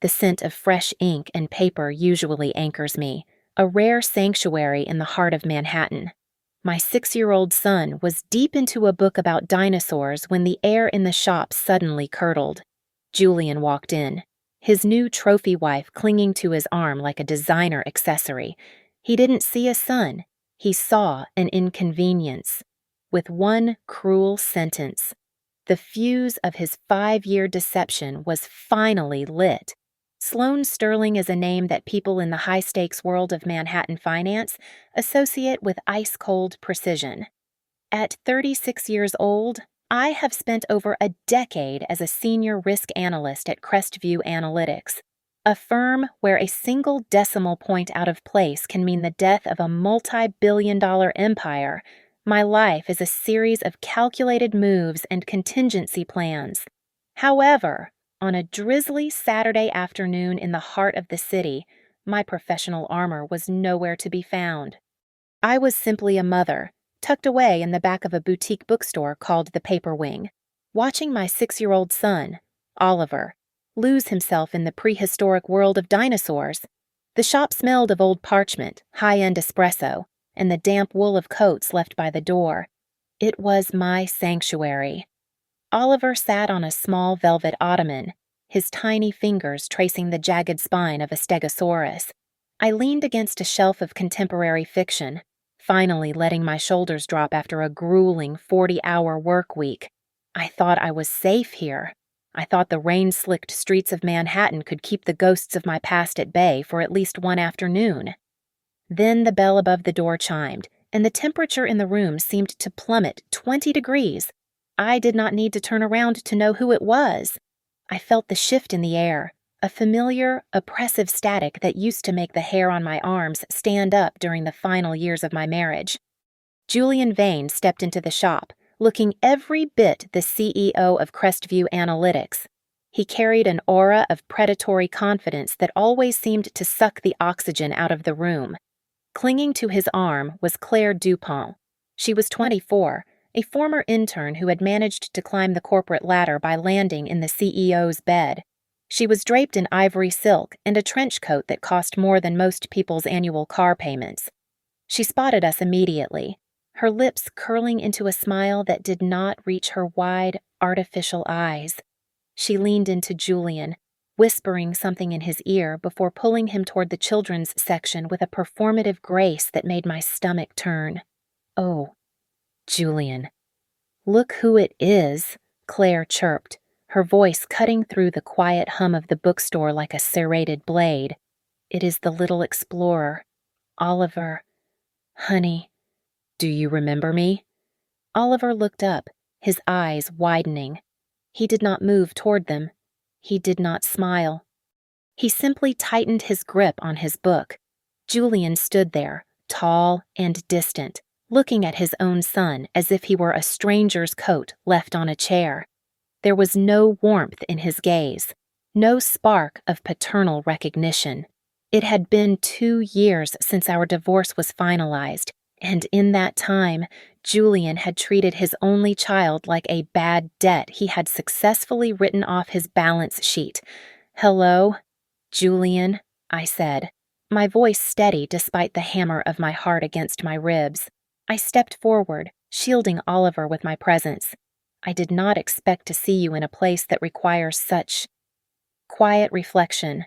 The scent of fresh ink and paper usually anchors me, a rare sanctuary in the heart of Manhattan. My 6-year-old son was deep into a book about dinosaurs when the air in the shop suddenly curdled. Julian walked in, his new trophy wife clinging to his arm like a designer accessory. He didn't see a son. He saw an inconvenience. With one cruel sentence, the fuse of his 5-year deception was finally lit. Sloane Sterling is a name that people in the high-stakes world of Manhattan finance associate with ice-cold precision. At 36 years old, I have spent over a decade as a senior risk analyst at Crestview Analytics, a firm where a single decimal point out of place can mean the death of a multi-billion-dollar empire. My life is a series of calculated moves and contingency plans. However, on a drizzly Saturday afternoon in the heart of the city, my professional armor was nowhere to be found. I was simply a mother, tucked away in the back of a boutique bookstore called the Paper Wing, watching my 6-year-old son, Oliver, lose himself in the prehistoric world of dinosaurs. The shop smelled of old parchment, high-end espresso, and the damp wool of coats left by the door. It was my sanctuary. Oliver sat on a small velvet ottoman, his tiny fingers tracing the jagged spine of a stegosaurus. I leaned against a shelf of contemporary fiction, finally letting my shoulders drop after a grueling 40-hour work week. I thought I was safe here. I thought the rain-slicked streets of Manhattan could keep the ghosts of my past at bay for at least one afternoon. Then the bell above the door chimed, and the temperature in the room seemed to plummet 20 degrees. I did not need to turn around to know who it was. I felt the shift in the air, a familiar, oppressive static that used to make the hair on my arms stand up during the final years of my marriage. Julian Vane stepped into the shop, looking every bit the CEO of Crestview Analytics. He carried an aura of predatory confidence that always seemed to suck the oxygen out of the room. Clinging to his arm was Claire Dupont. She was 24, a former intern who had managed to climb the corporate ladder by landing in the CEO's bed. She was draped in ivory silk and a trench coat that cost more than most people's annual car payments. She spotted us immediately, her lips curling into a smile that did not reach her wide, artificial eyes. She leaned into Julian, whispering something in his ear before pulling him toward the children's section with a performative grace that made my stomach turn. "Oh, Julian." "Look who it is," Claire chirped, her voice cutting through the quiet hum of the bookstore like a serrated blade. "It is the little explorer, Oliver. Honey, do you remember me?" Oliver looked up, his eyes widening. He did not move toward them. He did not smile. He simply tightened his grip on his book. Julian stood there, tall and distant, looking at his own son as if he were a stranger's coat left on a chair. There was no warmth in his gaze, no spark of paternal recognition. It had been 2 years since our divorce was finalized, and in that time, Julian had treated his only child like a bad debt he had successfully written off his balance sheet. "Hello, Julian," I said, my voice steady despite the hammer of my heart against my ribs. I stepped forward, shielding Oliver with my presence. "I did not expect to see you in a place that requires such quiet reflection."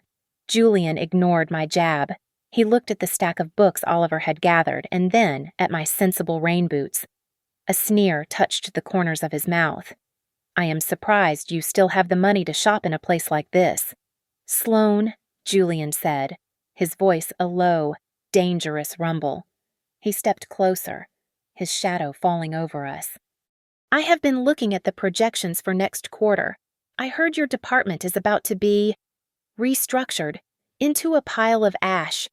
Julian ignored my jab. He looked at the stack of books Oliver had gathered and then at my sensible rain boots. A sneer touched the corners of his mouth. "I am surprised you still have the money to shop in a place like this." "Sloane," Julian said, his voice a low, dangerous rumble. He stepped closer, his shadow falling over us. "I have been looking at the projections for next quarter. I heard your department is about to be restructured into a pile of ash."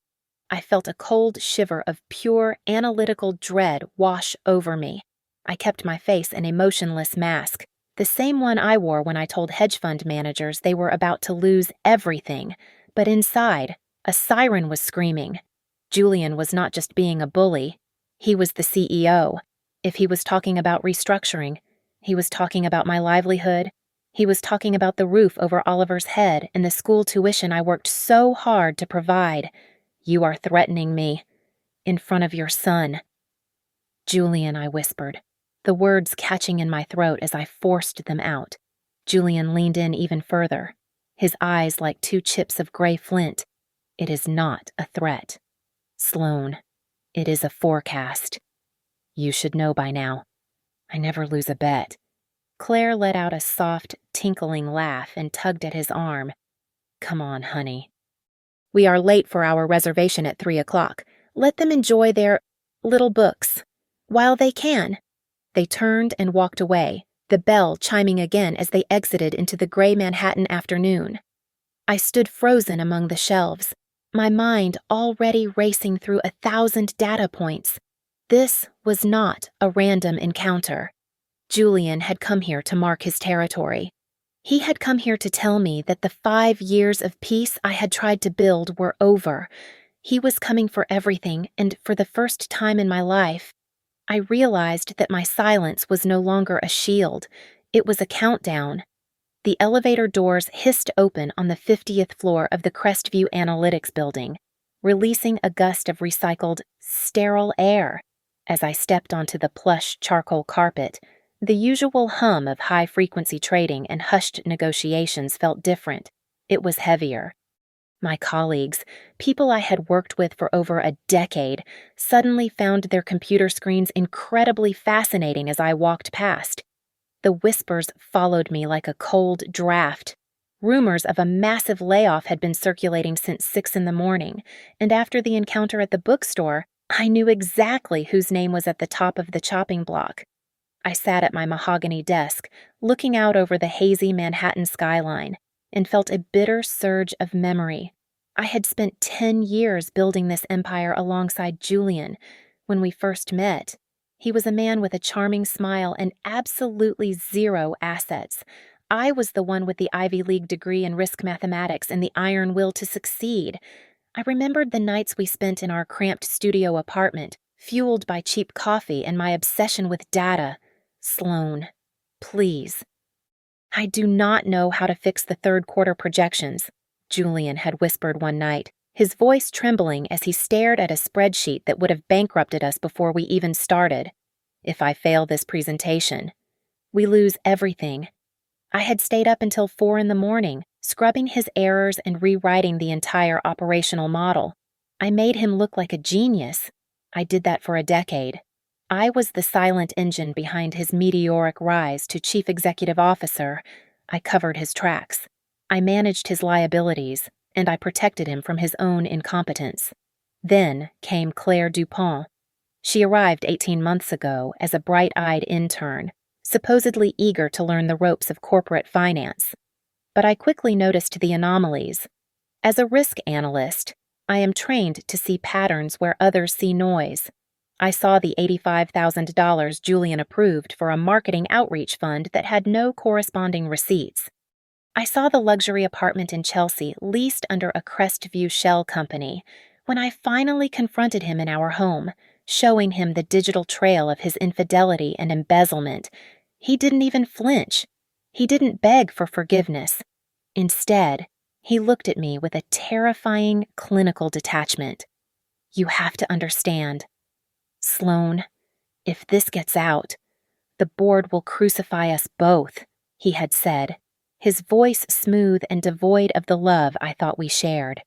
I felt a cold shiver of pure analytical dread wash over me. I kept my face in a motionless mask, the same one I wore when I told hedge fund managers they were about to lose everything. But inside, a siren was screaming. Julian was not just being a bully. He was the CEO. If he was talking about restructuring, he was talking about my livelihood He was talking about the roof over Oliver's head and the school tuition I worked so hard to provide. You are threatening me. In front of your son. Julian, I whispered, the words catching in my throat as I forced them out. Julian leaned in even further, his eyes like two chips of gray flint. It is not a threat. Sloane, it is a forecast. You should know by now. I never lose a bet. Claire let out a soft, tinkling laugh and tugged at his arm. Come on, honey. We are late for our reservation at 3 o'clock. Let them enjoy their little books. While they can. They turned and walked away, the bell chiming again as they exited into the gray Manhattan afternoon. I stood frozen among the shelves, my mind already racing through 1,000 data points. This was not a random encounter. Julian had come here to mark his territory. He had come here to tell me that the 5 years of peace I had tried to build were over. He was coming for everything, and for the first time in my life, I realized that my silence was no longer a shield. It was a countdown. The elevator doors hissed open on the 50th floor of the Crestview Analytics building, releasing a gust of recycled, sterile air. As I stepped onto the plush charcoal carpet, the usual hum of high-frequency trading and hushed negotiations felt different. It was heavier. My colleagues, people I had worked with for over a decade, suddenly found their computer screens incredibly fascinating as I walked past. The whispers followed me like a cold draft. Rumors of a massive layoff had been circulating since 6 in the morning, and after the encounter at the bookstore, I knew exactly whose name was at the top of the chopping block. I sat at my mahogany desk, looking out over the hazy Manhattan skyline, and felt a bitter surge of memory. I had spent 10 years building this empire alongside Julian. When we first met, he was a man with a charming smile and absolutely zero assets. I was the one with the Ivy League degree in risk mathematics and the iron will to succeed. I remembered the nights we spent in our cramped studio apartment, fueled by cheap coffee and my obsession with data. Sloane, please. I do not know how to fix the third quarter projections, Julian had whispered one night, his voice trembling as he stared at a spreadsheet that would have bankrupted us before we even started. If I fail this presentation, we lose everything. I had stayed up until 4 in the morning, scrubbing his errors and rewriting the entire operational model. I made him look like a genius. I did that for a decade. I was the silent engine behind his meteoric rise to chief executive officer. I covered his tracks. I managed his liabilities, and I protected him from his own incompetence. Then came Claire Dupont. She arrived 18 months ago as a bright-eyed intern, supposedly eager to learn the ropes of corporate finance. But I quickly noticed the anomalies. As a risk analyst, I am trained to see patterns where others see noise. I saw the $85,000 Julian approved for a marketing outreach fund that had no corresponding receipts. I saw the luxury apartment in Chelsea leased under a Crestview shell company. When I finally confronted him in our home, showing him the digital trail of his infidelity and embezzlement, he didn't even flinch. He didn't beg for forgiveness. Instead, he looked at me with a terrifying clinical detachment. You have to understand. Sloane, if this gets out, the board will crucify us both, he had said, his voice smooth and devoid of the love I thought we shared.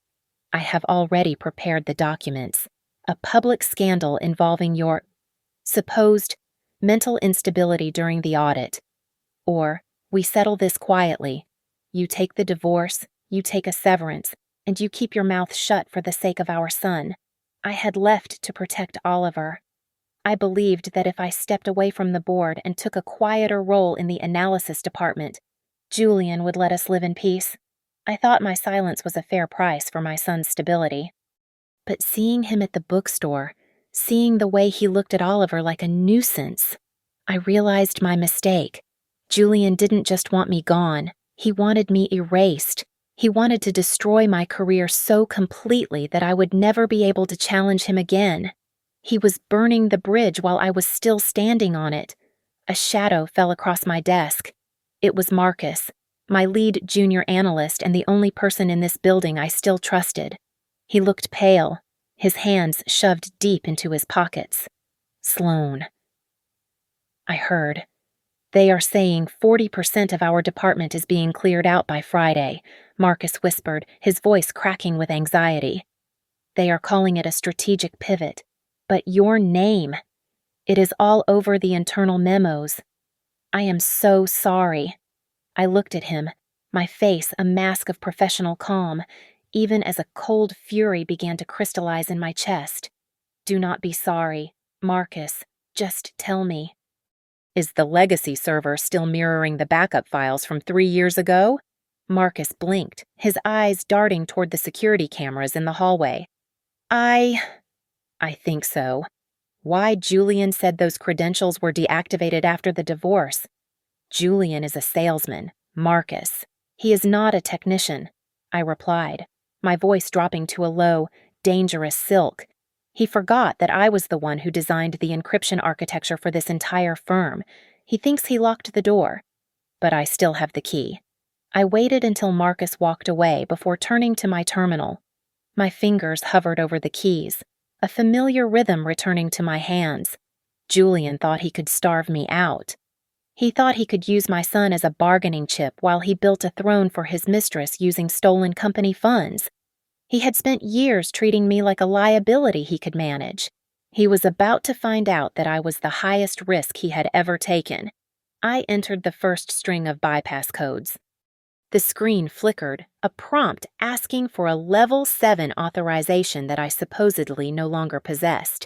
I have already prepared the documents, a public scandal involving your supposed mental instability during the audit. Or, we settle this quietly. You take the divorce, you take a severance, and you keep your mouth shut for the sake of our son. I had left to protect Oliver. I believed that if I stepped away from the board and took a quieter role in the analysis department, Julian would let us live in peace. I thought my silence was a fair price for my son's stability. But seeing him at the bookstore, seeing the way he looked at Oliver like a nuisance, I realized my mistake. Julian didn't just want me gone. He wanted me erased. He wanted to destroy my career so completely that I would never be able to challenge him again. He was burning the bridge while I was still standing on it. A shadow fell across my desk. It was Marcus, My lead junior analyst and the only person in this building I still trusted. He looked pale, his hands shoved deep into his pockets. Sloan. I heard. They are saying 40% of our department is being cleared out by Friday, Marcus whispered, his voice cracking with anxiety. They are calling it a strategic pivot. But your name. It is all over the internal memos. I am so sorry. I looked at him, my face a mask of professional calm, even as a cold fury began to crystallize in my chest. Do not be sorry, Marcus. Just tell me. Is the legacy server still mirroring the backup files from 3 years ago? Marcus blinked, his eyes darting toward the security cameras in the hallway. I think so. Why Julian said those credentials were deactivated after the divorce. Julian is a salesman, Marcus. He is not a technician, I replied, my voice dropping to a low, dangerous silk. He forgot that I was the one who designed the encryption architecture for this entire firm. He thinks he locked the door. But I still have the key. I waited until Marcus walked away before turning to my terminal. My fingers hovered over the keys, a familiar rhythm returning to my hands. Julian thought he could starve me out. He thought he could use my son as a bargaining chip while he built a throne for his mistress using stolen company funds. He had spent years treating me like a liability he could manage. He was about to find out that I was the highest risk he had ever taken. I entered the first string of bypass codes. The screen flickered, a prompt asking for a level 7 authorization that I supposedly no longer possessed.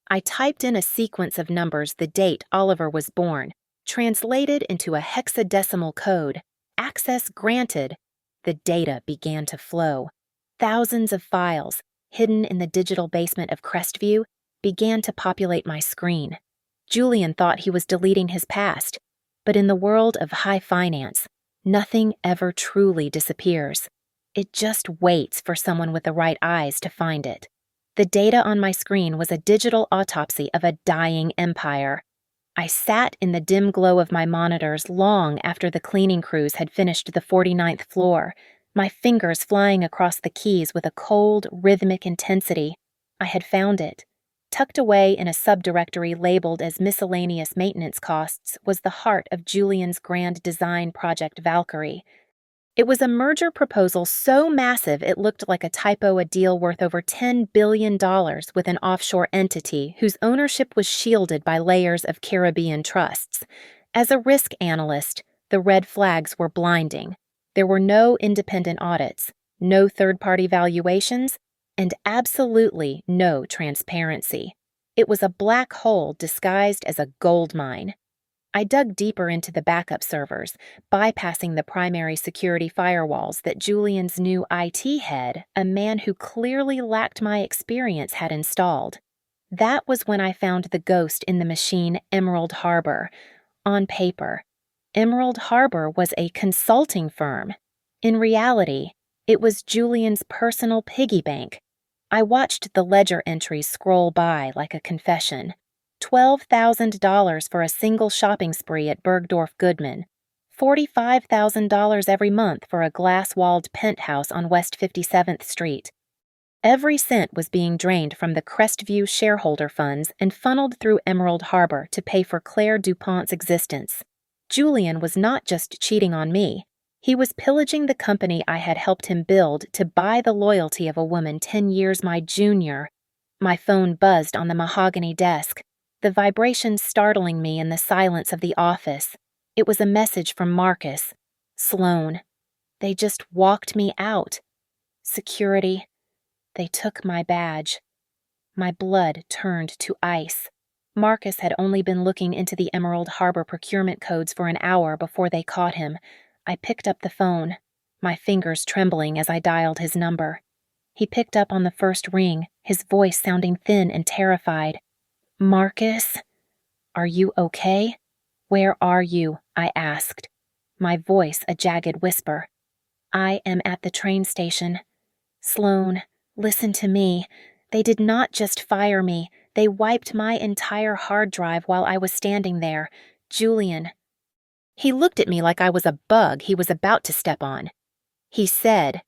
I typed in a sequence of numbers the date Oliver was born, translated into a hexadecimal code. Access granted. The data began to flow. Thousands of files, hidden in the digital basement of Crestview, began to populate my screen. Julian thought he was deleting his past, but in the world of high finance, nothing ever truly disappears. It just waits for someone with the right eyes to find it. The data on my screen was a digital autopsy of a dying empire. I sat in the dim glow of my monitors long after the cleaning crews had finished the 49th floor, my fingers flying across the keys with a cold, rhythmic intensity. I had found it. Tucked away in a subdirectory labeled as miscellaneous maintenance costs was the heart of Julian's grand design project Valkyrie. It was a merger proposal so massive it looked like a typo, a deal worth over $10 billion with an offshore entity whose ownership was shielded by layers of Caribbean trusts. As a risk analyst, the red flags were blinding. There were no independent audits, no third-party valuations, and absolutely no transparency. It was a black hole disguised as a gold mine. I dug deeper into the backup servers, bypassing the primary security firewalls that Julian's new IT head, a man who clearly lacked my experience, had installed. That was when I found the ghost in the machine Emerald Harbor. On paper, Emerald Harbor was a consulting firm. In reality, it was Julian's personal piggy bank. I watched the ledger entries scroll by like a confession. $12,000 for a single shopping spree at Bergdorf Goodman. $45,000 every month for a glass-walled penthouse on West 57th Street. Every cent was being drained from the Crestview shareholder funds and funneled through Emerald Harbor to pay for Claire DuPont's existence. Julian was not just cheating on me. He was pillaging the company I had helped him build to buy the loyalty of a woman 10 years my junior. My phone buzzed on the mahogany desk, the vibration startling me in the silence of the office. It was a message from Marcus. Sloan. They just walked me out. Security. They took my badge. My blood turned to ice. Marcus had only been looking into the Emerald Harbor procurement codes for an hour before they caught him. I picked up the phone, my fingers trembling as I dialed his number. He picked up on the first ring, his voice sounding thin and terrified. Marcus? Are you okay? Where are you? I asked, my voice a jagged whisper. I am at the train station. Sloan, listen to me. They did not just fire me. They wiped my entire hard drive while I was standing there. Julian. He looked at me like I was a bug he was about to step on. He said,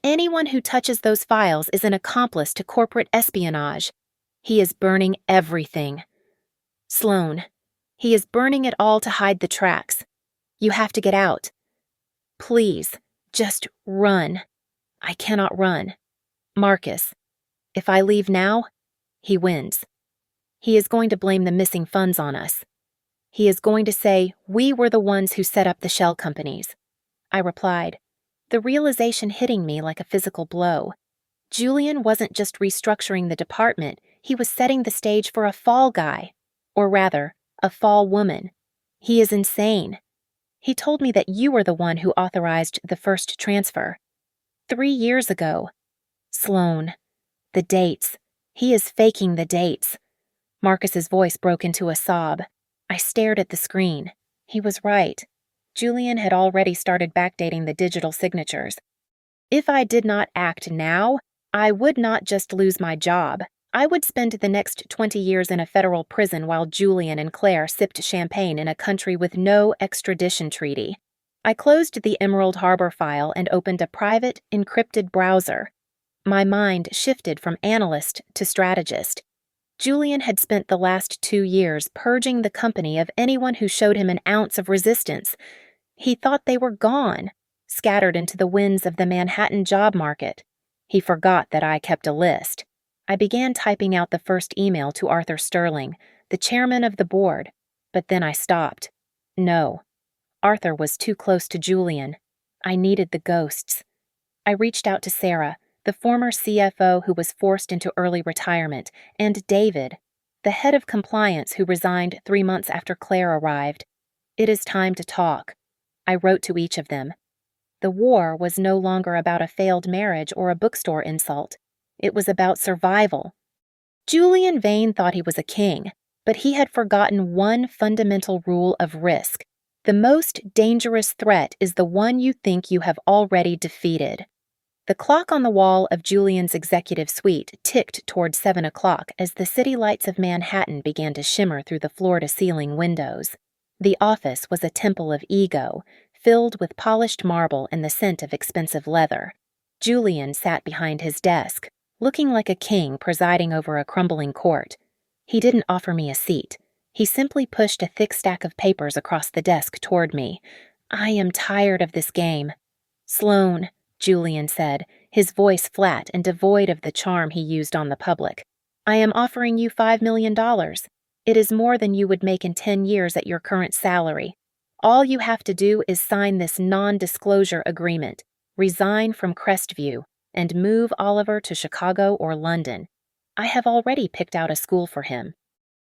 anyone who touches those files is an accomplice to corporate espionage. He is burning everything. Sloan, he is burning it all to hide the tracks. You have to get out. Please, just run. I cannot run. Marcus, if I leave now, he wins. He is going to blame the missing funds on us. He is going to say we were the ones who set up the shell companies. I replied, the realization hitting me like a physical blow. Julian wasn't just restructuring the department, he was setting the stage for a fall guy. Or rather, a fall woman. He is insane. He told me that you were the one who authorized the first transfer. 3 years ago. Sloan. The dates. He is faking the dates. Marcus's voice broke into a sob. I stared at the screen. He was right. Julian had already started backdating the digital signatures. If I did not act now, I would not just lose my job. I would spend the next 20 years in a federal prison while Julian and Claire sipped champagne in a country with no extradition treaty. I closed the Emerald Harbor file and opened a private, encrypted browser. My mind shifted from analyst to strategist. Julian had spent the last 2 years purging the company of anyone who showed him an ounce of resistance. He thought they were gone, scattered into the winds of the Manhattan job market. He forgot that I kept a list. I began typing out the first email to Arthur Sterling, the chairman of the board, but then I stopped. No, Arthur was too close to Julian. I needed the ghosts. I reached out to Sarah, the former CFO who was forced into early retirement, and David, the head of compliance who resigned 3 months after Claire arrived. It is time to talk. I wrote to each of them. The war was no longer about a failed marriage or a bookstore insult. It was about survival. Julian Vane thought he was a king, but he had forgotten one fundamental rule of risk. The most dangerous threat is the one you think you have already defeated. The clock on the wall of Julian's executive suite ticked toward 7 o'clock as the city lights of Manhattan began to shimmer through the floor-to-ceiling windows. The office was a temple of ego, filled with polished marble and the scent of expensive leather. Julian sat behind his desk, looking like a king presiding over a crumbling court. He didn't offer me a seat. He simply pushed a thick stack of papers across the desk toward me. I am tired of this game. Sloan, Julian said, his voice flat and devoid of the charm he used on the public. I am offering you $5 million. It is more than you would make in 10 years at your current salary. All you have to do is sign this non-disclosure agreement, resign from Crestview, and move Oliver to Chicago or London. I have already picked out a school for him.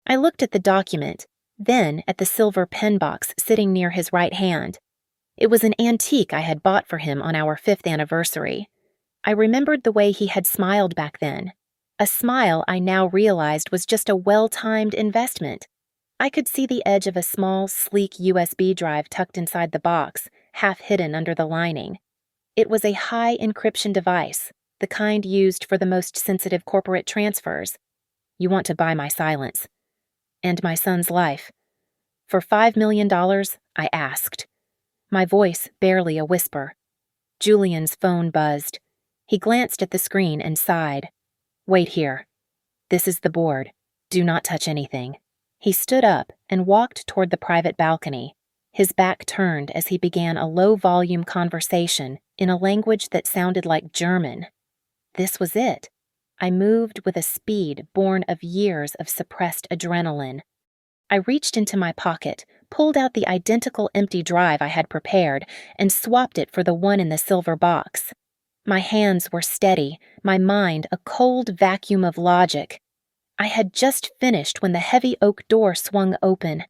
I looked at the document, then at the silver pen box sitting near his right hand. It was an antique I had bought for him on our 5th anniversary. I remembered the way he had smiled back then, a smile I now realized was just a well-timed investment. I could see the edge of a small, sleek USB drive tucked inside the box, half hidden under the lining. It was a high encryption device, the kind used for the most sensitive corporate transfers. You want to buy my silence. And my son's life. For $5 million, I asked. My voice barely a whisper. Julian's phone buzzed. He glanced at the screen and sighed. Wait here. This is the board. Do not touch anything. He stood up and walked toward the private balcony, his back turned as he began a low-volume conversation in a language that sounded like German. This was it. I moved with a speed born of years of suppressed adrenaline. I reached into my pocket, pulled out the identical empty drive I had prepared, and swapped it for the one in the silver box. My hands were steady, my mind a cold vacuum of logic. I had just finished when the heavy oak door swung open.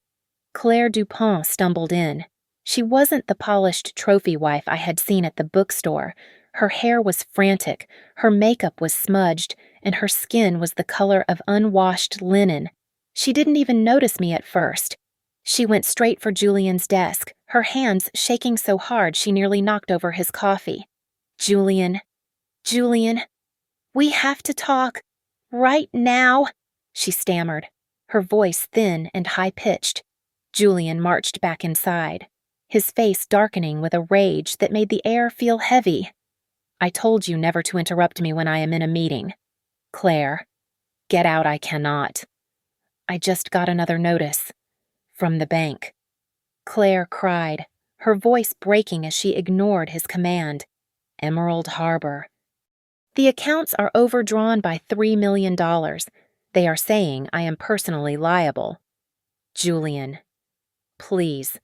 Claire Dupont stumbled in. She wasn't the polished trophy wife I had seen at the bookstore. Her hair was frantic, her makeup was smudged, and her skin was the color of unwashed linen. She didn't even notice me at first. She went straight for Julian's desk, her hands shaking so hard she nearly knocked over his coffee. Julian, we have to talk. Right now, she stammered, her voice thin and high-pitched. Julian marched back inside, his face darkening with a rage that made the air feel heavy. I told you never to interrupt me when I am in a meeting. Claire, get out, I cannot. I just got another notice. From the bank. Claire cried, her voice breaking as she ignored his command. Emerald Harbor. The accounts are overdrawn by $3 million. They are saying I am personally liable. Julian, please.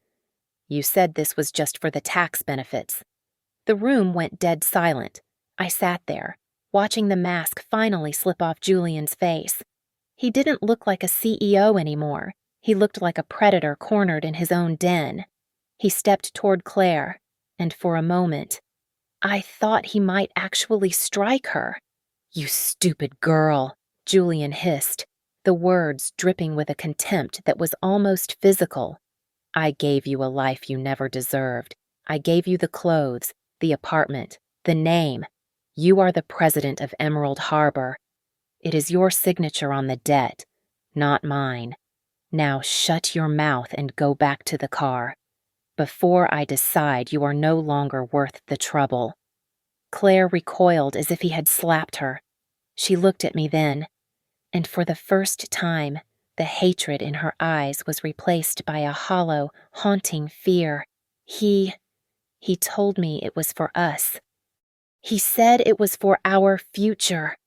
You said this was just for the tax benefits. The room went dead silent. I sat there, watching the mask finally slip off Julian's face. He didn't look like a CEO anymore. He looked like a predator cornered in his own den. He stepped toward Claire, and for a moment, I thought he might actually strike her. You stupid girl, Julian hissed, the words dripping with a contempt that was almost physical. I gave you a life you never deserved. I gave you the clothes, the apartment, the name. You are the president of Emerald Harbor. It is your signature on the debt, not mine. Now shut your mouth and go back to the car. Before I decide you are no longer worth the trouble. Claire recoiled as if he had slapped her. She looked at me then, and for the first time, the hatred in her eyes was replaced by a hollow, haunting fear. He told me it was for us. He said it was for our future.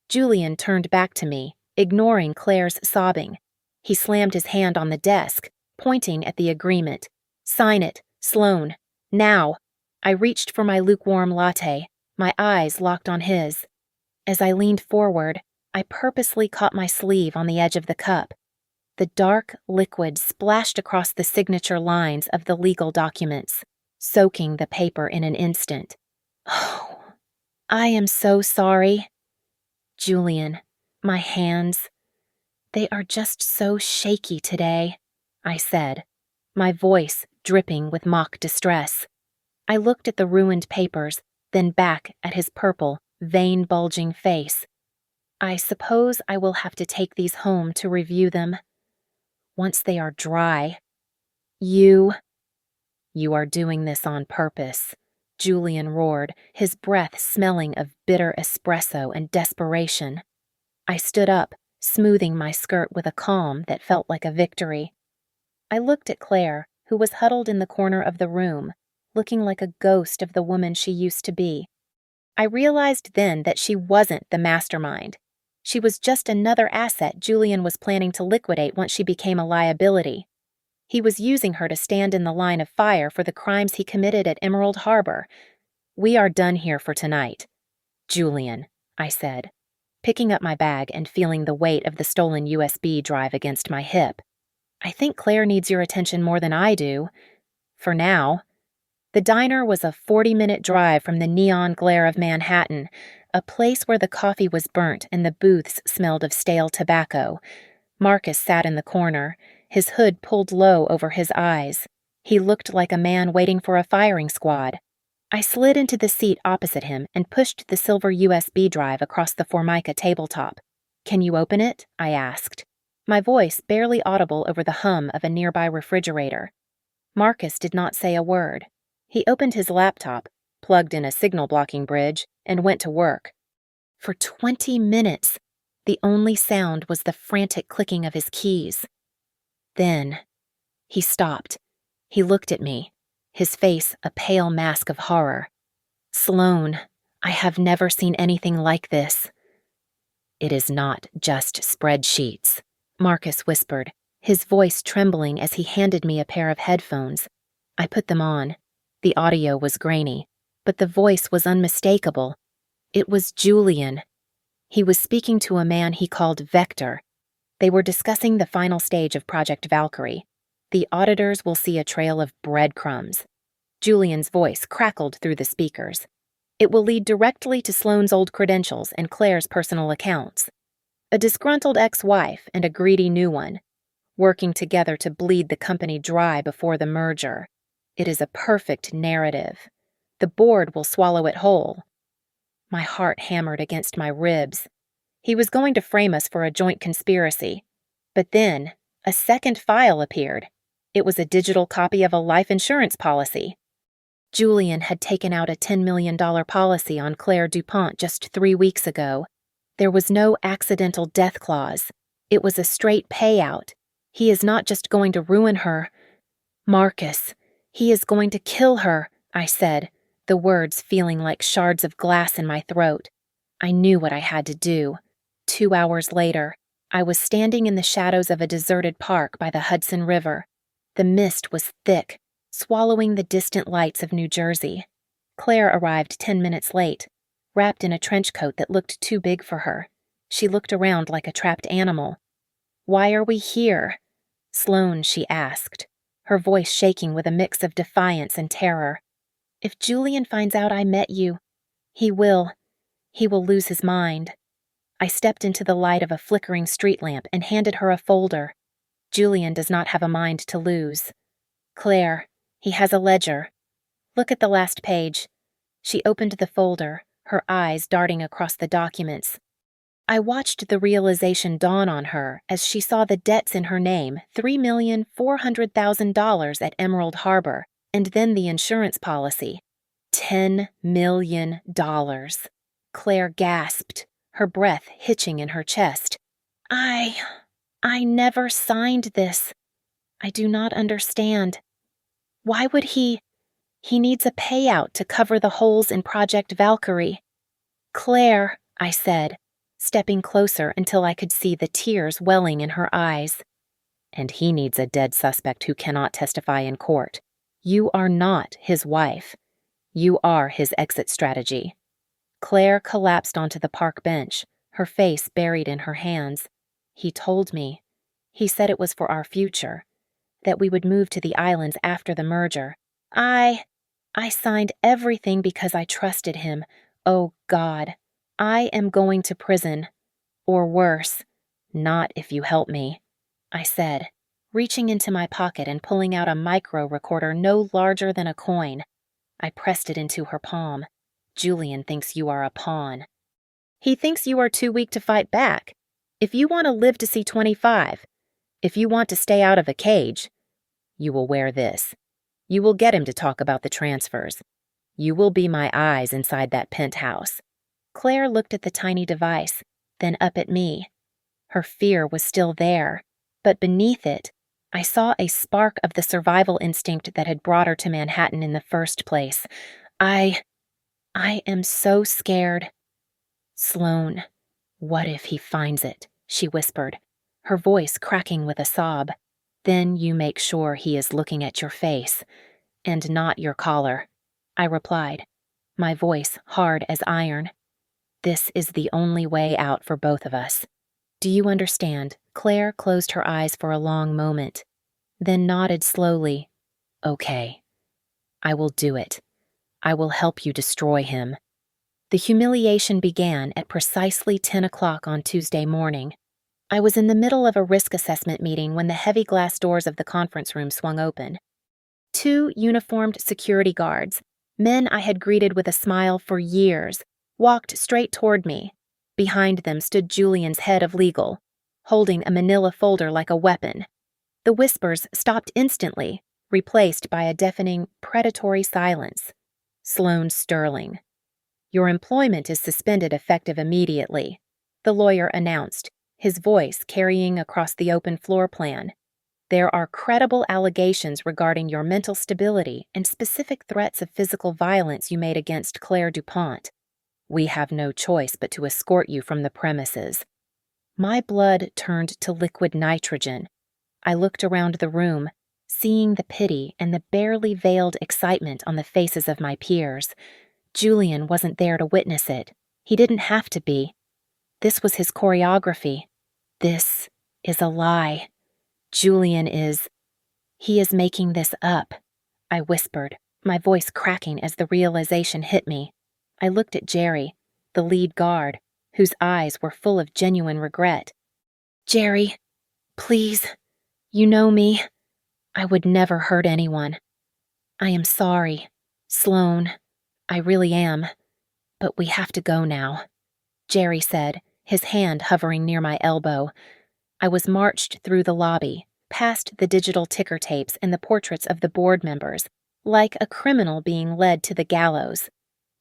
Julian turned back to me, ignoring Claire's sobbing. He slammed his hand on the desk, pointing at the agreement. Sign it, Sloan. Now. I reached for my lukewarm latte, my eyes locked on his. As I leaned forward, I purposely caught my sleeve on the edge of the cup. The dark liquid splashed across the signature lines of the legal documents, soaking the paper in an instant. Oh, I am so sorry. Julian, my hands. They are just so shaky today, I said, my voice dripping with mock distress. I looked at the ruined papers, then back at his purple, vein-bulging face. I suppose I will have to take these home to review them. Once they are dry. You are doing this on purpose, Julian roared, his breath smelling of bitter espresso and desperation. I stood up, smoothing my skirt with a calm that felt like a victory. I looked at Claire, who was huddled in the corner of the room, looking like a ghost of the woman she used to be. I realized then that she wasn't the mastermind. She was just another asset Julian was planning to liquidate once she became a liability. He was using her to stand in the line of fire for the crimes he committed at Emerald Harbor. We are done here for tonight. Julian, I said, picking up my bag and feeling the weight of the stolen USB drive against my hip. I think Claire needs your attention more than I do. For now. The diner was a 40-minute drive from the neon glare of Manhattan, a place where the coffee was burnt and the booths smelled of stale tobacco. Marcus sat in the corner, his hood pulled low over his eyes. He looked like a man waiting for a firing squad. I slid into the seat opposite him and pushed the silver USB drive across the Formica tabletop. Can you open it? I asked, my voice barely audible over the hum of a nearby refrigerator. Marcus did not say a word. He opened his laptop, plugged in a signal-blocking bridge, and went to work. For 20 minutes, the only sound was the frantic clicking of his keys. Then, he stopped. He looked at me, his face a pale mask of horror. Sloan, I have never seen anything like this. It is not just spreadsheets, Marcus whispered, his voice trembling as he handed me a pair of headphones. I put them on. The audio was grainy, but the voice was unmistakable. It was Julian. He was speaking to a man he called Vector. They were discussing the final stage of Project Valkyrie. The auditors will see a trail of breadcrumbs. Julian's voice crackled through the speakers. It will lead directly to Sloane's old credentials and Claire's personal accounts. A disgruntled ex-wife and a greedy new one, working together to bleed the company dry before the merger. It is a perfect narrative. The board will swallow it whole. My heart hammered against my ribs. He was going to frame us for a joint conspiracy. But then, a second file appeared. It was a digital copy of a life insurance policy. Julian had taken out a $10 million policy on Claire DuPont just 3 weeks ago. There was no accidental death clause. It was a straight payout. He is not just going to ruin her. Marcus, he is going to kill her, I said, the words feeling like shards of glass in my throat. I knew what I had to do. 2 hours later, I was standing in the shadows of a deserted park by the Hudson River. The mist was thick, swallowing the distant lights of New Jersey. Claire arrived 10 minutes late, wrapped in a trench coat that looked too big for her. She looked around like a trapped animal. "Why are we here?" Sloane, she asked, her voice shaking with a mix of defiance and terror. "If Julian finds out I met you, he will lose his mind." I stepped into the light of a flickering street lamp and handed her a folder. "Julian does not have a mind to lose. Claire, he has a ledger. Look at the last page." She opened the folder, her eyes darting across the documents. I watched the realization dawn on her as she saw the debts in her name, $3,400,000 at Emerald Harbor, and then the insurance policy. $10 million. Claire gasped, her breath hitching in her chest. I never signed this. I do not understand. Why would he needs a payout to cover the holes in Project Valkyrie." "Claire," I said, stepping closer until I could see the tears welling in her eyes. "And he needs a dead suspect who cannot testify in court. You are not his wife. You are his exit strategy." Claire collapsed onto the park bench, her face buried in her hands. "He told me. He said it was for our future, that we would move to the islands after the merger. I signed everything because I trusted him. Oh, God. I am going to prison. Or worse. Not if you help me," I said, reaching into my pocket and pulling out a micro recorder no larger than a coin. I pressed it into her palm. "Julian thinks you are a pawn. He thinks you are too weak to fight back. If you want to live to see 25, if you want to stay out of a cage, you will wear this. You will get him to talk about the transfers. You will be my eyes inside that penthouse." Claire looked at the tiny device, then up at me. Her fear was still there, but beneath it, I saw a spark of the survival instinct that had brought her to Manhattan in the first place. I am so scared." "Sloane, what if he finds it?" she whispered, her voice cracking with a sob. "Then you make sure he is looking at your face, and not your collar," I replied, my voice hard as iron. "This is the only way out for both of us. Do you understand?" Claire closed her eyes for a long moment, then nodded slowly. "Okay. I will do it. I will help you destroy him." The humiliation began at precisely 10 o'clock on Tuesday morning. I was in the middle of a risk assessment meeting when the heavy glass doors of the conference room swung open. 2 uniformed security guards, men I had greeted with a smile for years, walked straight toward me. Behind them stood Julian's head of legal, holding a manila folder like a weapon. The whispers stopped instantly, replaced by a deafening, predatory silence. "Sloane Sterling. Your employment is suspended effective immediately," the lawyer announced, his voice carrying across the open floor plan. "There are credible allegations regarding your mental stability and specific threats of physical violence you made against Claire DuPont. We have no choice but to escort you from the premises." My blood turned to liquid nitrogen. I looked around the room, seeing the pity and the barely veiled excitement on the faces of my peers. Julian wasn't there to witness it. He didn't have to be. This was his choreography. This is a lie. He is making this up, I whispered, my voice cracking as the realization hit me. I looked at Jerry, the lead guard, whose eyes were full of genuine regret. "Jerry, please, you know me. I would never hurt anyone. I am sorry, Sloane. I really am. But we have to go now," Jerry said, his hand hovering near my elbow. I was marched through the lobby, past the digital ticker tapes and the portraits of the board members, like a criminal being led to the gallows.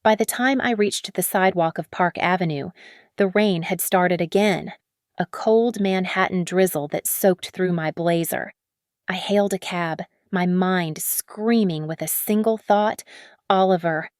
By the time I reached the sidewalk of Park Avenue, the rain had started again, a cold Manhattan drizzle that soaked through my blazer. I hailed a cab, my mind screaming with a single thought, Oliver.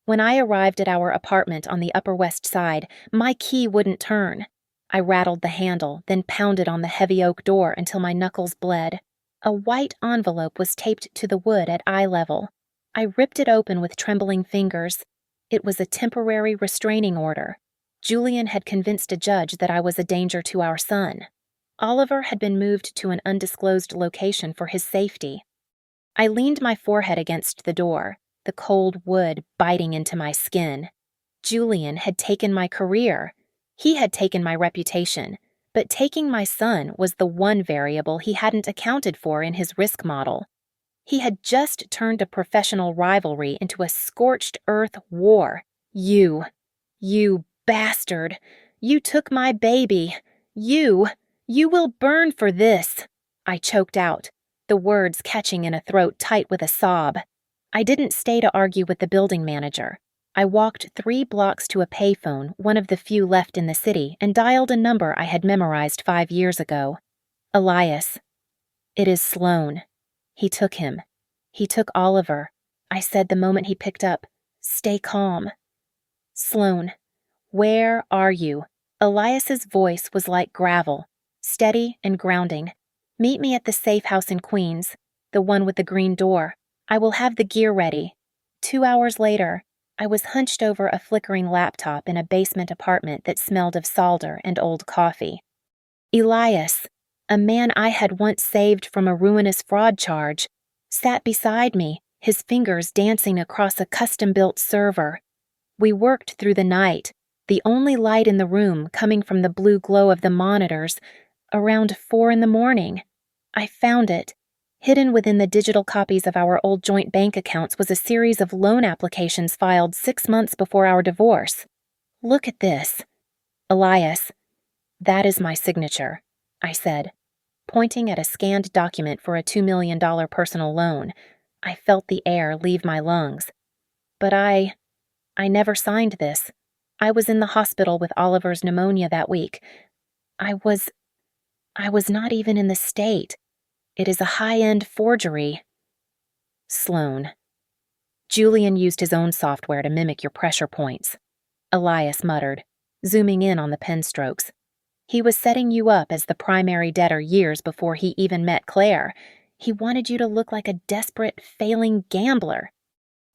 When I arrived at our apartment on the Upper West Side, my key wouldn't turn. I rattled the handle, then pounded on the heavy oak door until my knuckles bled. A white envelope was taped to the wood at eye level. I ripped it open with trembling fingers. It was a temporary restraining order. Julian had convinced a judge that I was a danger to our son. Oliver had been moved to an undisclosed location for his safety. I leaned my forehead against the door, the cold wood biting into my skin. Julian had taken my career. He had taken my reputation, but taking my son was the one variable he hadn't accounted for in his risk model. He had just turned a professional rivalry into a scorched earth war. You bastard! You took my baby! You will burn for this! I choked out, the words catching in a throat tight with a sob. I didn't stay to argue with the building manager. I walked 3 blocks to a payphone, one of the few left in the city, and dialed a number I had memorized 5 years ago. Elias. It is Sloan. He took him. He took Oliver. I said the moment he picked up, "Stay calm." Sloan, where are you? Elias's voice was like gravel, steady and grounding. Meet me at the safe house in Queens, the one with the green door. I will have the gear ready. 2 hours later, I was hunched over a flickering laptop in a basement apartment that smelled of solder and old coffee. Elias, a man I had once saved from a ruinous fraud charge, sat beside me, his fingers dancing across a custom-built server. We worked through the night, the only light in the room coming from the blue glow of the monitors, around 4 a.m. I found it. Hidden within the digital copies of our old joint bank accounts was a series of loan applications filed 6 months before our divorce. Look at this. Elias, that is my signature, I said, pointing at a scanned document for a $2 million personal loan. I felt the air leave my lungs. But I never signed this. I was in the hospital with Oliver's pneumonia that week. I was not even in the state. It is a high-end forgery. Sloan. Julian used his own software to mimic your pressure points, Elias muttered, zooming in on the pen strokes. He was setting you up as the primary debtor years before he even met Claire. He wanted you to look like a desperate, failing gambler.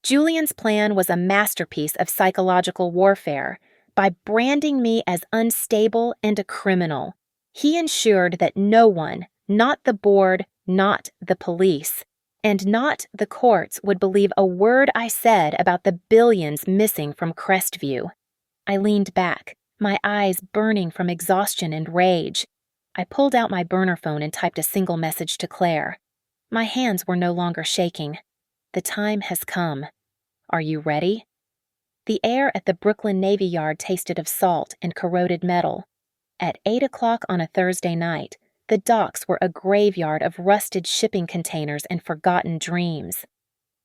Julian's plan was a masterpiece of psychological warfare. By branding me as unstable and a criminal, he ensured that no one, not the board, not the police, and not the courts would believe a word I said about the billions missing from Crestview. I leaned back, my eyes burning from exhaustion and rage. I pulled out my burner phone and typed a single message to Claire. My hands were no longer shaking. The time has come. Are you ready? The air at the Brooklyn Navy Yard tasted of salt and corroded metal. At 8 o'clock on a Thursday night, the docks were a graveyard of rusted shipping containers and forgotten dreams.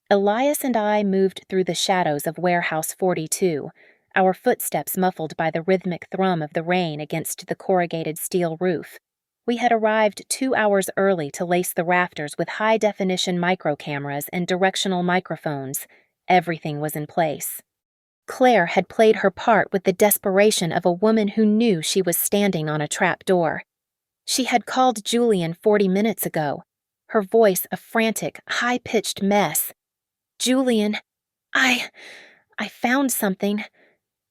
Elias and I moved through the shadows of Warehouse 42, our footsteps muffled by the rhythmic thrum of the rain against the corrugated steel roof. We had arrived 2 hours early to lace the rafters with high-definition micro-cameras and directional microphones. Everything was in place. Claire had played her part with the desperation of a woman who knew she was standing on a trap door. She had called Julian 40 minutes ago, her voice a frantic, high-pitched mess. Julian, I found something.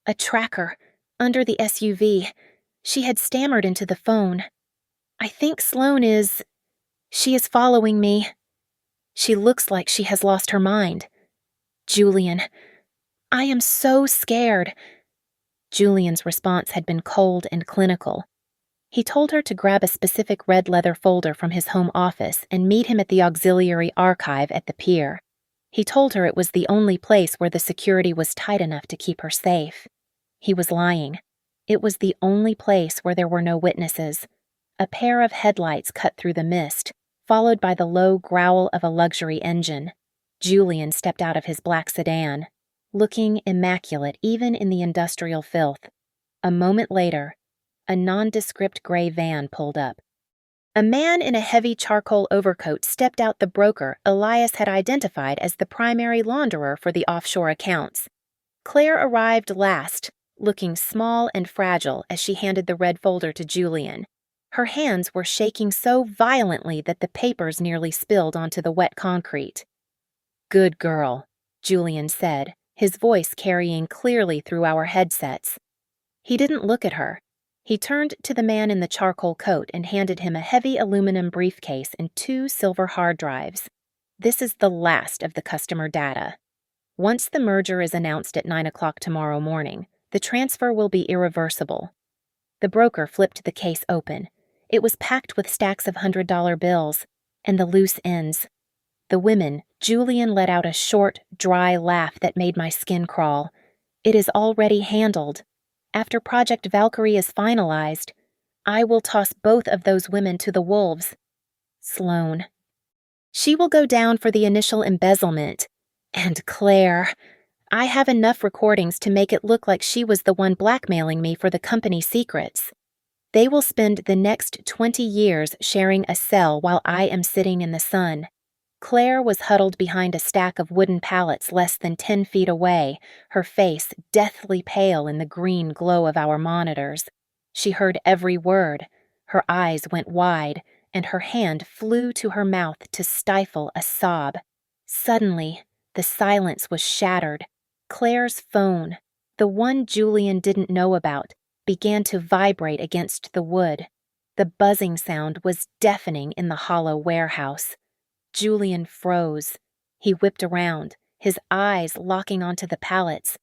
A tracker, under the SUV. She had stammered into the phone. I think Sloan she is following me. She looks like she has lost her mind. Julian, I am so scared. Julian's response had been cold and clinical. He told her to grab a specific red leather folder from his home office and meet him at the auxiliary archive at the pier. He told her it was the only place where the security was tight enough to keep her safe. He was lying. It was the only place where there were no witnesses. A pair of headlights cut through the mist. followed by the low growl of a luxury engine. Julian stepped out of his black sedan, looking immaculate even in the industrial filth. A moment later, a nondescript gray van pulled up. A man in a heavy charcoal overcoat stepped out the broker Elias had identified as the primary launderer for the offshore accounts. Claire arrived last, looking small and fragile as she handed the red folder to Julian. Her hands were shaking so violently that the papers nearly spilled onto the wet concrete. "Good girl," Julian said, his voice carrying clearly through our headsets. He didn't look at her. He turned to the man in the charcoal coat and handed him a heavy aluminum briefcase and 2 silver hard drives. "This is the last of the customer data. Once the merger is announced at 9 o'clock tomorrow morning, the transfer will be irreversible." The broker flipped the case open. It was packed with stacks of $100 bills and the loose ends. The women, Julian let out a short, dry laugh that made my skin crawl. "It is already handled. After Project Valkyrie is finalized, I will toss both of those women to the wolves." Sloane. "She will go down for the initial embezzlement. And Claire. I have enough recordings to make it look like she was the one blackmailing me for the company secrets. They will spend the next 20 years sharing a cell while I am sitting in the sun." Claire was huddled behind a stack of wooden pallets less than 10 feet away, her face deathly pale in the green glow of our monitors. She heard every word. Her eyes went wide, and her hand flew to her mouth to stifle a sob. Suddenly, the silence was shattered. Claire's phone, the one Julian didn't know about, began to vibrate against the wood. The buzzing sound was deafening in the hollow warehouse. Julian froze. He whipped around, his eyes locking onto the pallets.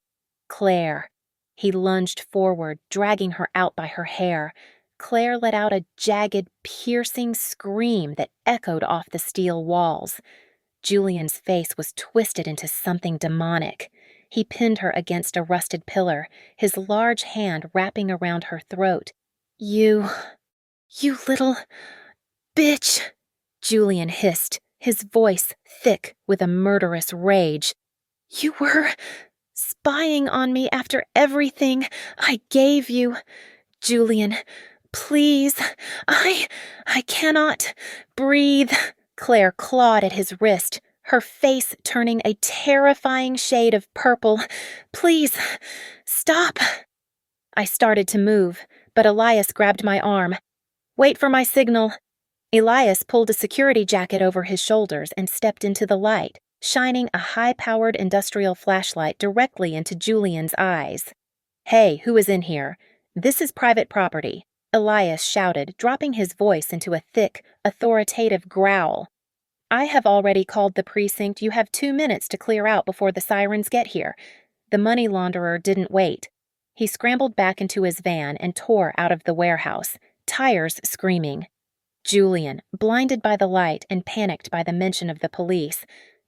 "Claire." He lunged forward, dragging her out by her hair. Claire let out a jagged, piercing scream that echoed off the steel walls. Julian's face was twisted into something demonic. He pinned her against a rusted pillar, his large hand wrapping around her throat. You little bitch," Julian hissed, his voice thick with a murderous rage. "You were spying on me after everything I gave you. Julian, please, I cannot breathe." Claire clawed at his wrist, her face turning a terrifying shade of purple. "Please, stop." I started to move, but Elias grabbed my arm. "Wait for my signal." Elias pulled a security jacket over his shoulders and stepped into the light, shining a high-powered industrial flashlight directly into Julian's eyes. "Hey, who is in here? This is private property," Elias shouted, dropping his voice into a thick, authoritative growl. "I have already called the precinct. You have 2 minutes to clear out before the sirens get here." The money launderer didn't wait. He scrambled back into his van and tore out of the warehouse, tires screaming. Julian, blinded by the light and panicked by the mention of the police,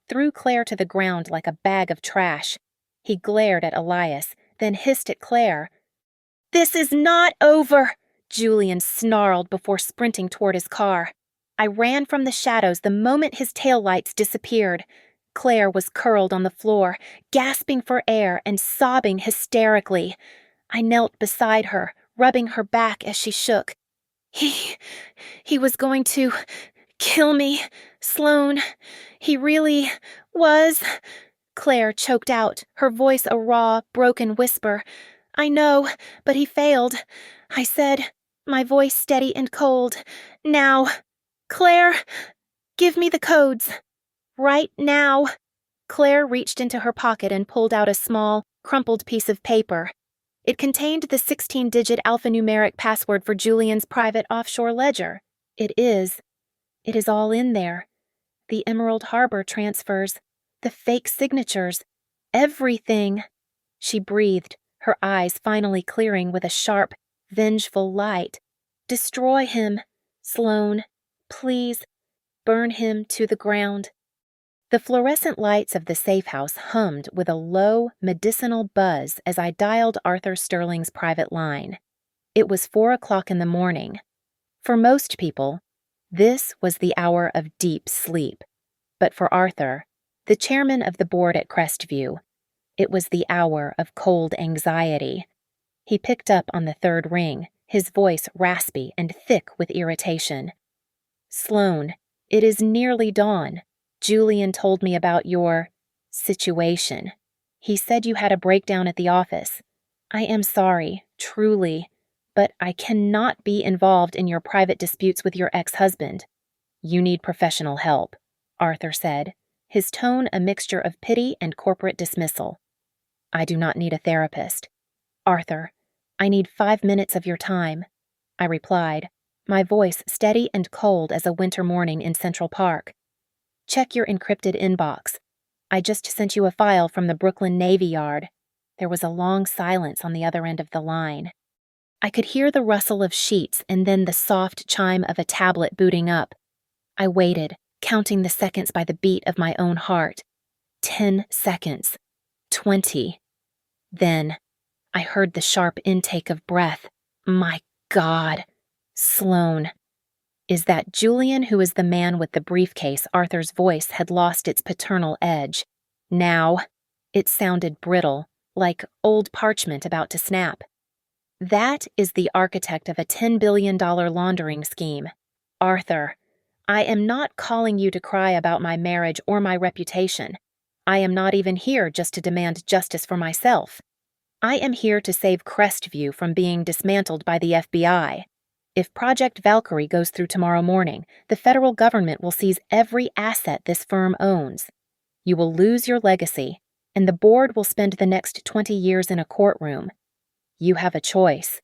threw Claire to the ground like a bag of trash. He glared at Elias, then hissed at Claire. "This is not over," Julian snarled before sprinting toward his car. I ran from the shadows the moment his taillights disappeared. Claire was curled on the floor, gasping for air and sobbing hysterically. I knelt beside her, rubbing her back as she shook. He was going to kill me, Sloane. He really was." Claire choked out, her voice a raw, broken whisper. "I know, but he failed," I said, my voice steady and cold. "Now, Claire, give me the codes. Right now." Claire reached into her pocket and pulled out a small, crumpled piece of paper. It contained the 16-digit alphanumeric password for Julian's private offshore ledger. It is all in there. The Emerald Harbor transfers, the fake signatures, everything. She breathed, her eyes finally clearing with a sharp, vengeful light. "Destroy him, Sloane. Please, burn him to the ground." The fluorescent lights of the safe house hummed with a low, medicinal buzz as I dialed Arthur Sterling's private line. It was 4 o'clock in the morning. For most people, This was the hour of deep sleep. But for Arthur, the chairman of the board at Crestview, it was the hour of cold anxiety. He picked up on the third ring, his voice raspy and thick with irritation. "Sloan, it is nearly dawn. Julian told me about your situation. He said you had a breakdown at the office. I am sorry, truly, but I cannot be involved in your private disputes with your ex-husband. You need professional help," Arthur said, his tone a mixture of pity and corporate dismissal. "I do not need a therapist. Arthur, I need 5 minutes of your time," I replied, my voice steady and cold as a winter morning in Central Park. "Check your encrypted inbox. I just sent you a file from the Brooklyn Navy Yard." There was a long silence on the other end of the line. I could hear the rustle of sheets and then the soft chime of a tablet booting up. I waited, counting the seconds by the beat of my own heart. 10 seconds. 20. Then, I heard the sharp intake of breath. My God. Sloan. Is that Julian who is the man with the briefcase? Arthur's voice had lost its paternal edge. Now, it sounded brittle, like old parchment about to snap. "That is the architect of a $10 billion laundering scheme. Arthur, I am not calling you to cry about my marriage or my reputation. I am not even here just to demand justice for myself. I am here to save Crestview from being dismantled by the FBI. If Project Valkyrie goes through tomorrow morning, the federal government will seize every asset this firm owns. You will lose your legacy, and the board will spend the next 20 years in a courtroom. You have a choice.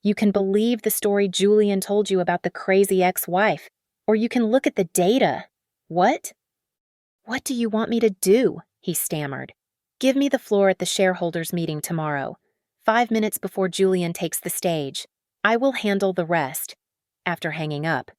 You can believe the story Julian told you about the crazy ex-wife, or you can look at the data." "What? What do you want me to do?" he stammered. "Give me the floor at the shareholders' meeting tomorrow, 5 minutes before Julian takes the stage. I will handle the rest." After hanging up,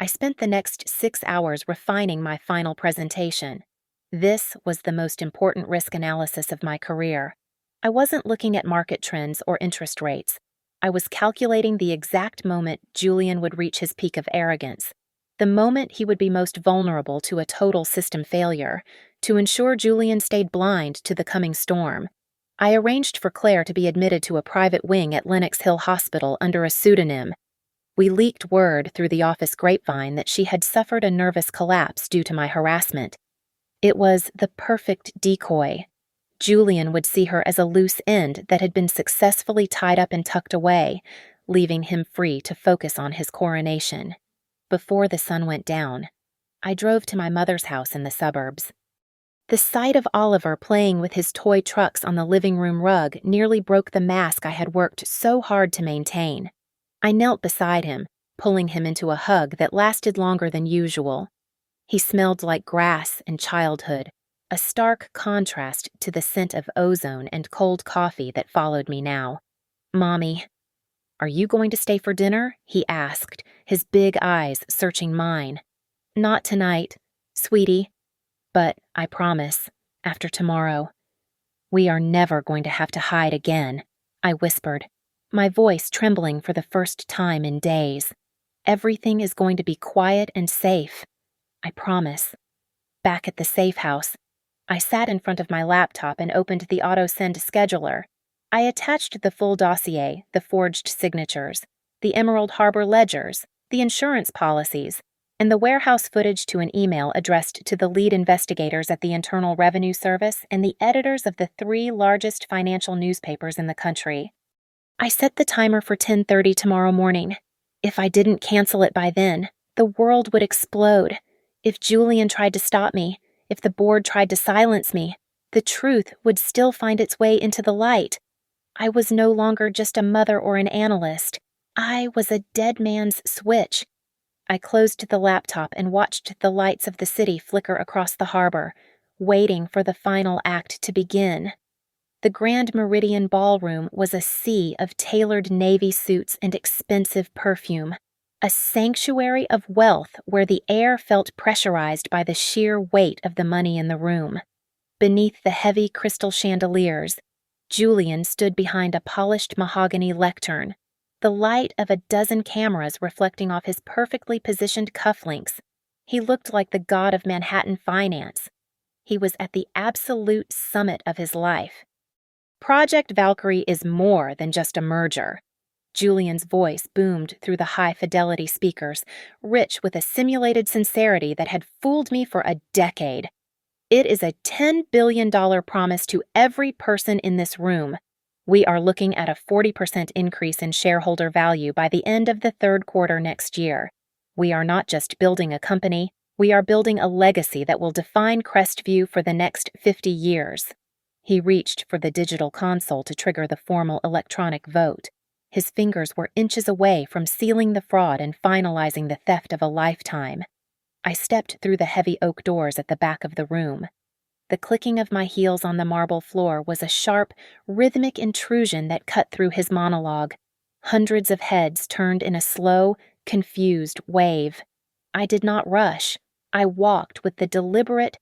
I spent the next 6 hours refining my final presentation. This was the most important risk analysis of my career. I wasn't looking at market trends or interest rates. I was calculating the exact moment Julian would reach his peak of arrogance, the moment he would be most vulnerable to a total system failure, to ensure Julian stayed blind to the coming storm. I arranged for Claire to be admitted to a private wing at Lenox Hill Hospital under a pseudonym. We leaked word through the office grapevine that she had suffered a nervous collapse due to my harassment. It was the perfect decoy. Julian would see her as a loose end that had been successfully tied up and tucked away, leaving him free to focus on his coronation. Before the sun went down, I drove to my mother's house in the suburbs. The sight of Oliver playing with his toy trucks on the living room rug nearly broke the mask I had worked so hard to maintain. I knelt beside him, pulling him into a hug that lasted longer than usual. He smelled like grass and childhood, a stark contrast to the scent of ozone and cold coffee that followed me now. "Mommy, are you going to stay for dinner?" he asked, his big eyes searching mine. "Not tonight, sweetie. But I promise, after tomorrow. We are never going to have to hide again," I whispered, my voice trembling for the first time in days. "Everything is going to be quiet and safe. I promise." Back at the safe house, I sat in front of my laptop and opened the auto-send scheduler. I attached the full dossier, the forged signatures, the Emerald Harbor ledgers, the insurance policies, and the warehouse footage to an email addressed to the lead investigators at the Internal Revenue Service and the editors of the 3 largest financial newspapers in the country. I set the timer for 10:30 tomorrow morning. If I didn't cancel it by then, the world would explode. If Julian tried to stop me, if the board tried to silence me, the truth would still find its way into the light. I was no longer just a mother or an analyst. I was a dead man's switch. I closed the laptop and watched the lights of the city flicker across the harbor, waiting for the final act to begin. The Grand Meridian Ballroom was a sea of tailored navy suits and expensive perfume, a sanctuary of wealth where the air felt pressurized by the sheer weight of the money in the room. Beneath the heavy crystal chandeliers, Julian stood behind a polished mahogany lectern, the light of a dozen cameras reflecting off his perfectly positioned cufflinks. He looked like the god of Manhattan finance. He was at the absolute summit of his life. Project Valkyrie is more than just a merger. Julian's voice boomed through the high-fidelity speakers, rich with a simulated sincerity that had fooled me for a decade. It is a $10 billion promise to every person in this room. We are looking at a 40% increase in shareholder value by the end of the third quarter next year. We are not just building a company, we are building a legacy that will define Crestview for the next 50 years. He reached for the digital console to trigger the formal electronic vote. His fingers were inches away from sealing the fraud and finalizing the theft of a lifetime. I stepped through the heavy oak doors at the back of the room. The clicking of my heels on the marble floor was a sharp, rhythmic intrusion that cut through his monologue. Hundreds of heads turned in a slow, confused wave. I did not rush. I walked with the deliberate,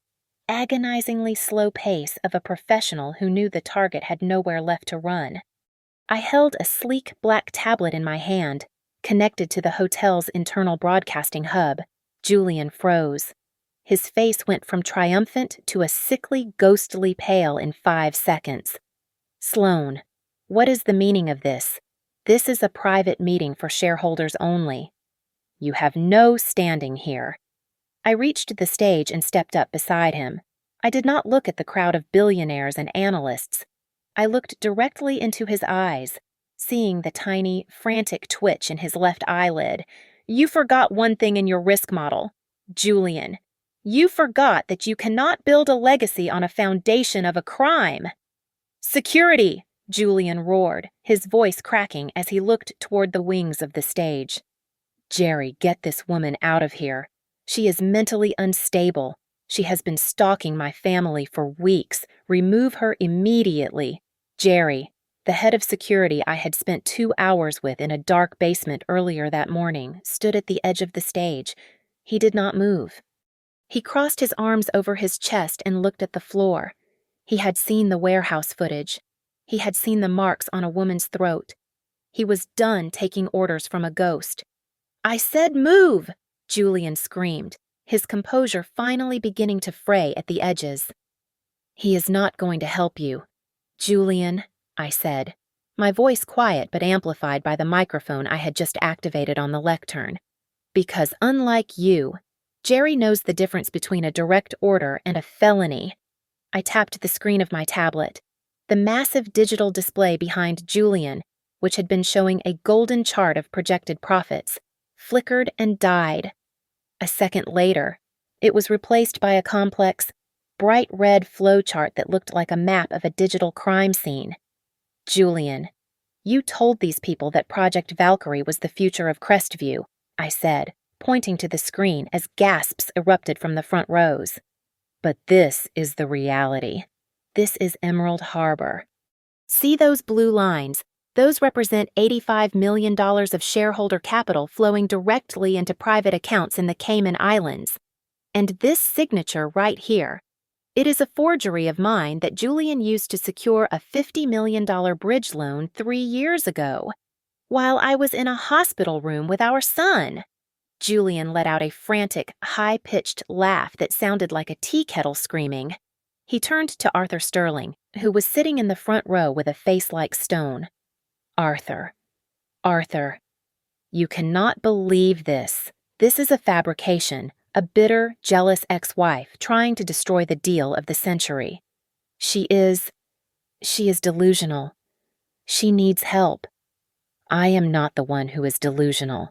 agonizingly slow pace of a professional who knew the target had nowhere left to run. I held a sleek black tablet in my hand, connected to the hotel's internal broadcasting hub. Julian froze. His face went from triumphant to a sickly, ghostly pale in 5 seconds. Sloan, what is the meaning of this? This is a private meeting for shareholders only. You have no standing here. I reached the stage and stepped up beside him. I did not look at the crowd of billionaires and analysts. I looked directly into his eyes, seeing the tiny, frantic twitch in his left eyelid. You forgot one thing in your risk model. Julian, you forgot that you cannot build a legacy on a foundation of a crime. Security, Julian roared, his voice cracking as he looked toward the wings of the stage. Jerry, get this woman out of here. She is mentally unstable. She has been stalking my family for weeks. Remove her immediately. Jerry, the head of security I had spent 2 hours with in a dark basement earlier that morning, stood at the edge of the stage. He did not move. He crossed his arms over his chest and looked at the floor. He had seen the warehouse footage. He had seen the marks on a woman's throat. He was done taking orders from a ghost. I said move! Julian screamed, his composure finally beginning to fray at the edges. He is not going to help you. Julian, I said, my voice quiet but amplified by the microphone I had just activated on the lectern. Because unlike you, Jerry knows the difference between a direct order and a felony. I tapped the screen of my tablet. The massive digital display behind Julian, which had been showing a golden chart of projected profits, flickered and died. A second later, it was replaced by a complex, bright red flowchart that looked like a map of a digital crime scene. Julian, you told these people that Project Valkyrie was the future of Crestview, I said, pointing to the screen as gasps erupted from the front rows. But this is the reality. This is Emerald Harbor. See those blue lines? Those represent $85 million of shareholder capital flowing directly into private accounts in the Cayman Islands. And this signature right here, it is a forgery of mine that Julian used to secure a $50 million bridge loan 3 years ago, while I was in a hospital room with our son. Julian let out a frantic, high-pitched laugh that sounded like a tea kettle screaming. He turned to Arthur Sterling, who was sitting in the front row with a face like stone. Arthur, you cannot believe this. This is a fabrication, a bitter, jealous ex-wife trying to destroy the deal of the century. She is delusional. She needs help. I am not the one who is delusional.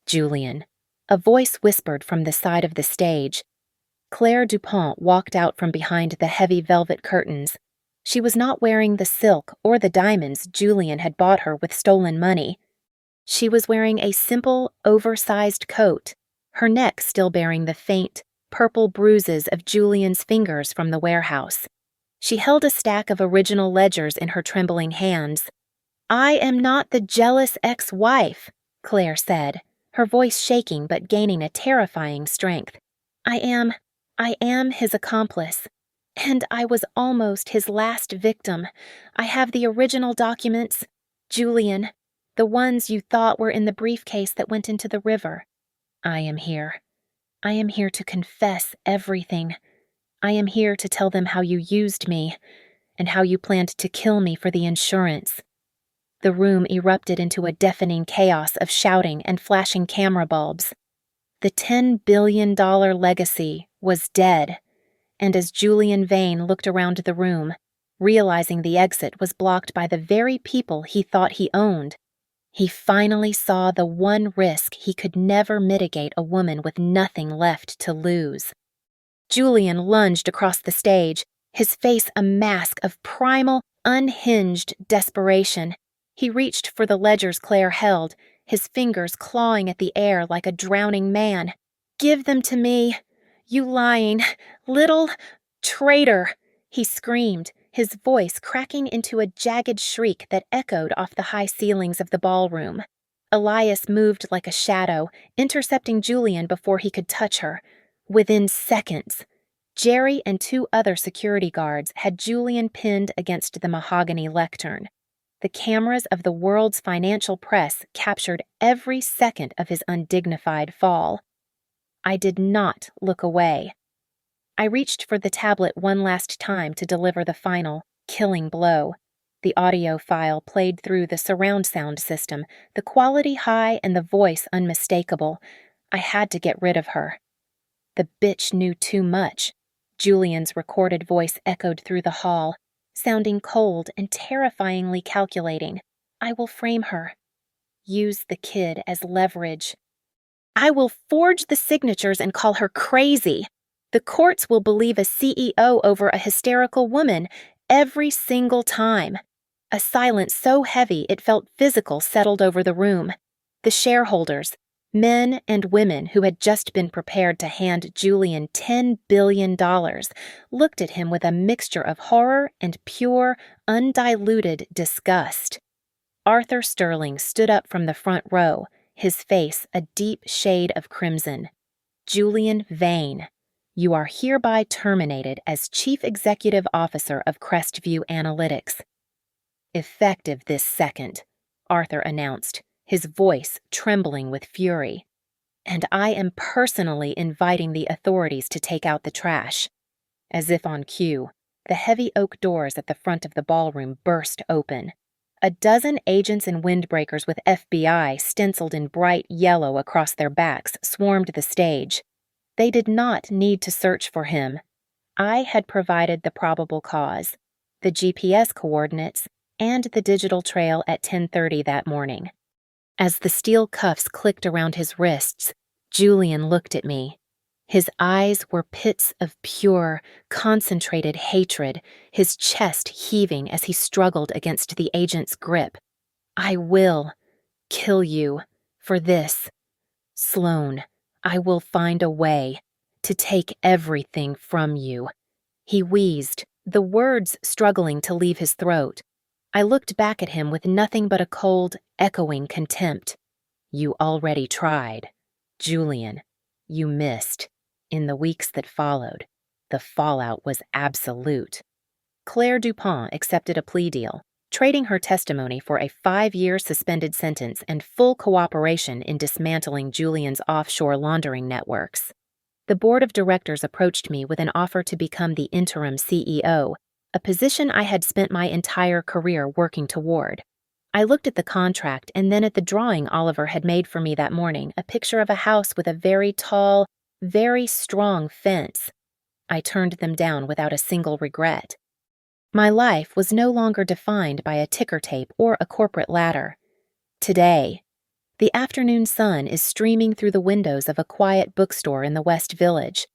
Julian, a voice whispered from the side of the stage. Claire Dupont walked out from behind the heavy velvet curtains. She was not wearing the silk or the diamonds Julian had bought her with stolen money. She was wearing a simple, oversized coat, her neck still bearing the faint, purple bruises of Julian's fingers from the warehouse. She held a stack of original ledgers in her trembling hands. I am not the jealous ex-wife, Claire said, her voice shaking but gaining a terrifying strength. I am his accomplice. And I was almost his last victim. I have the original documents. Julian, The ones you thought were in the briefcase that went into the river. I am here. I am here to confess everything. I am here to tell them how you used me, and how you planned to kill me for the insurance." The room erupted into a deafening chaos of shouting and flashing camera bulbs. The $10 billion legacy was dead, and as Julian Vane looked around the room, realizing the exit was blocked by the very people he thought he owned, he finally saw the one risk he could never mitigate a woman with nothing left to lose. Julian lunged across the stage, his face a mask of primal, unhinged desperation. He reached for the ledgers Claire held, his fingers clawing at the air like a drowning man. "Give them to me, you lying, little traitor!" he screamed, his voice cracking into a jagged shriek that echoed off the high ceilings of the ballroom. Elias moved like a shadow, intercepting Julian before he could touch her. Within seconds, Jerry and 2 other security guards had Julian pinned against the mahogany lectern. The cameras of the world's financial press captured every second of his undignified fall. I did not look away. I reached for the tablet one last time to deliver the final, killing blow. The audio file played through the surround sound system, the quality high and the voice unmistakable. I had to get rid of her. The bitch knew too much. Julian's recorded voice echoed through the hall, sounding cold and terrifyingly calculating. "I will frame her. Use the kid as leverage. I will forge the signatures and call her crazy. The courts will believe a CEO over a hysterical woman every single time." A silence so heavy it felt physical settled over the room. The shareholders, men and women who had just been prepared to hand Julian $10 billion, looked at him with a mixture of horror and pure, undiluted disgust. Arthur Sterling stood up from the front row, his face a deep shade of crimson. "Julian Vane, you are hereby terminated as Chief Executive Officer of Crestview Analytics." "Effective this second," Arthur announced, his voice trembling with fury. "And I am personally inviting the authorities to take out the trash." As if on cue, the heavy oak doors at the front of the ballroom burst open. A dozen agents and windbreakers with FBI stenciled in bright yellow across their backs swarmed the stage. They did not need to search for him. I had provided the probable cause, the GPS coordinates, and the digital trail at 10:30 that morning. As the steel cuffs clicked around his wrists, Julian looked at me. His eyes were pits of pure, concentrated hatred, his chest heaving as he struggled against the agent's grip. "I will kill you for this. Sloan, I will find a way to take everything from you." He wheezed, the words struggling to leave his throat. I looked back at him with nothing but a cold, echoing contempt. "You already tried. Julian, you missed. In the weeks that followed, the fallout was absolute." Claire Dupont accepted a plea deal, trading her testimony for a 5-year suspended sentence and full cooperation in dismantling Julian's offshore laundering networks. The board of directors approached me with an offer to become the interim CEO, a position I had spent my entire career working toward. I looked at the contract and then at the drawing Oliver had made for me that morning, a picture of a house with a very tall, very strong fence. I turned them down without a single regret. My life was no longer defined by a ticker tape or a corporate ladder. Today, the afternoon sun is streaming through the windows of a quiet bookstore in the West Village.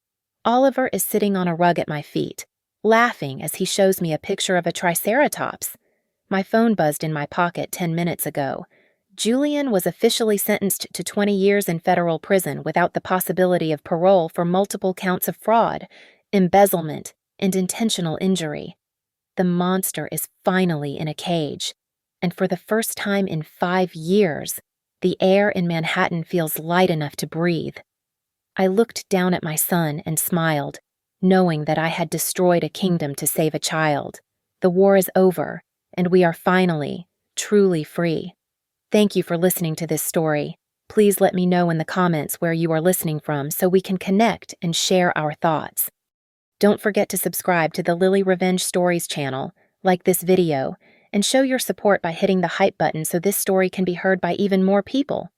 Oliver is sitting on a rug at my feet, laughing as he shows me a picture of a triceratops. My phone buzzed in my pocket 10 minutes ago. Julian was officially sentenced to 20 years in federal prison without the possibility of parole for multiple counts of fraud, embezzlement, and intentional injury. The monster is finally in a cage, and for the first time in 5 years, the air in Manhattan feels light enough to breathe. I looked down at my son and smiled, knowing that I had destroyed a kingdom to save a child. The war is over, and we are finally, truly free. Thank you for listening to this story. Please let me know in the comments where you are listening from so we can connect and share our thoughts. Don't forget to subscribe to the Lily Revenge Stories channel, like this video, and show your support by hitting the hype button so this story can be heard by even more people.